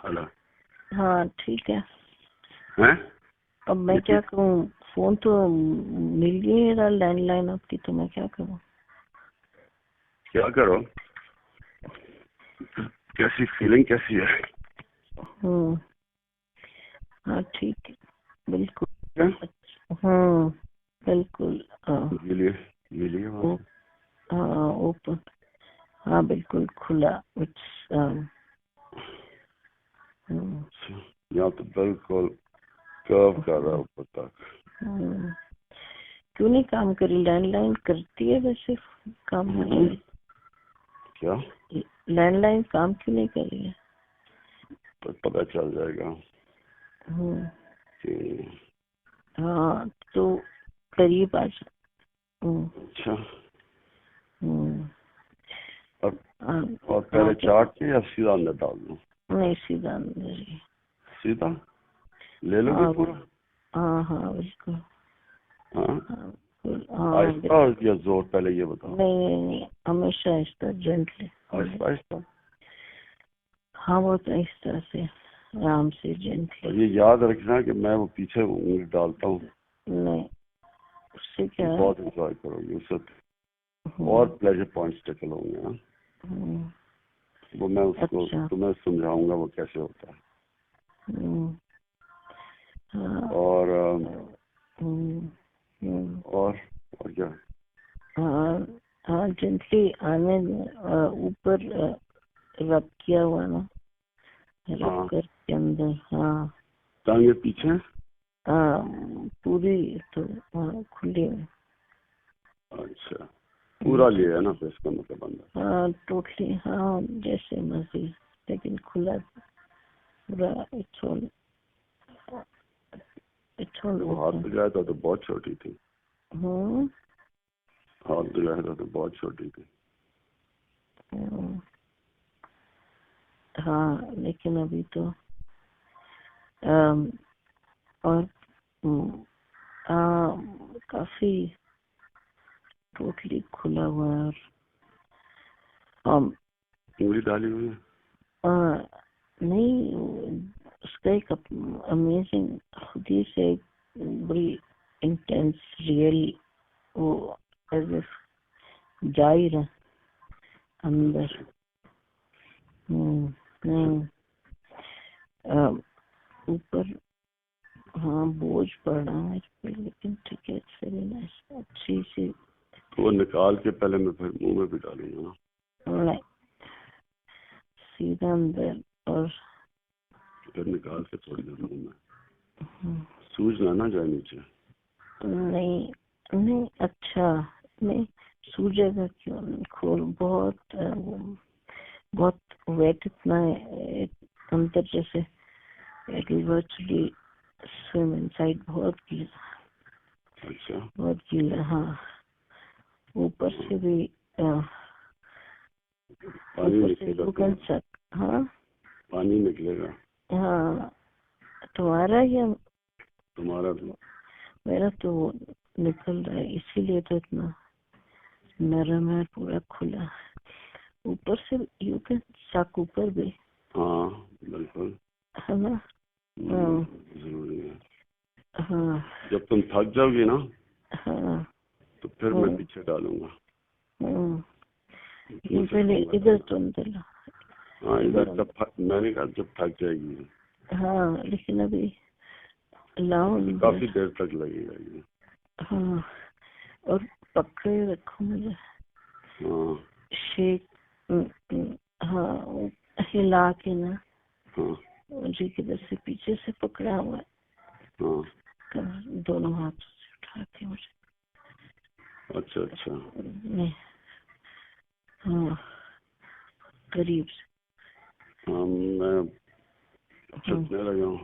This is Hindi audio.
हेलो। हाँ ठीक है। हैं? अब मैं क्या करूँ, फोन तो मिल ही नहीं रहा लैंडलाइन आपकी, तो मैं क्या करूँ? क्या करो? कैसी फीलिंग कैसी है? हाँ ठीक है, बिल्कुल। क्या? बिल्कुल। मिलिए वहाँ से? हाँ ओपन, हाँ बिल्कुल खुला। यहाँ तो बिल्कुल कर्व कर रहा है ऊपर तक। क्यों नहीं काम करी? लैंडलाइन करती है वैसे काम? क्या? लैंडलाइन काम क्यों नहीं कर रही है? तो पता चल जाएगा। हाँ तो करीब आ जा। अच्छा। और पहले हाँ, चाट के या सीधा अंदर डाल दूँ? नहीं सीधा अंदर ही। सीधा ले लोगे पूरा? हाँ हाँ बिल्कुल। हाँ हाँ आहिस्ता या जोर? पहले ये बताओ। नहीं, हमेशा आहिस्ता, जेंटली। आहिस्ता आहिस्ता? हाँ वो तो इस तरह से आराम से जेंटली। ये याद रखना कि मैं वो पीछे उंगली डालता हूँ। नहीं, उससे क्या है? बहुत एंजॉय करोगे उससे, और प्लेजर पॉइंट्स टेकल होंगे ना। वो मैं उसको तुम्हें समझाऊंगा वो कैसे होता है। और क्या? हाँ जेंटली आने ऊपर रब किया हुआ ना, रब करके अंदर। हाँ टांगे पीछे? हाँ पूरी तो खुली है। अच्छा पूरा लिया है ना फिर इसका मतलब अंदर? हाँ टोटली, हाँ जैसे मर्जी, लेकिन खुला पूरा। वो हाथ लगाया था तो बहुत छोटी थी। हाथ लगाया था तो बहुत छोटी थी। हाँ लेकिन अभी तो और काफी टोटली खुला हुआ है। और उंगली डाली हुई है? नहीं, उसका एक अमेजिंग खुद ही से बड़ी इंटेंस रियल वो जा ही रहा अंदर। नहीं ऊपर हाँ बोझ पड़ रहा है मेरे पे, लेकिन ठीक है, अच्छी सी। वो निकाल के पहले मैं फिर मुंह में भी डालूंगा ना। नहीं सीधा अंदर, और फिर निकाल के थोड़ी देर मुंह में, सूजना ना जाए नीचे। नहीं नहीं, अच्छा नहीं सूझेगा क्यों? खोल, बहुत वेट इतना है अंदर, जैसे it will virtually swim inside. बहुत गीला। अच्छा बहुत गीला। हाँ ऊपर से भी पानी निकलेगा। हाँ पानी निकलेगा। हाँ तुम्हारा या तुम्हारा भी? मेरा तो निकल रहा है, इसीलिए तो इतना नरम है, पूरा खुला। ऊपर से यू कैन सक ऊपर भी। हाँ बिल्कुल है ना? जरूरी है। हाँ जब तुम थक जाओगी ना हाँ तो फिर मैं पीछे डालूंगा। पहले इधर तो अंदर। हाँ इधर जब मैंने कहा जब थक जाएगी। हाँ लेकिन अभी लाओ काफी देर तक लगेगा ये। हाँ और पकड़े रखो मुझे। हाँ शेक, हाँ हिला के ना। हाँ मुझे किधर से पीछे से पकड़ा हुआ है। हाँ दोनों हाथ से उठा के मुझे। अच्छा अच्छा। नहीं हाँ करीब से। हाँ मैं छुटने लगा हूँ।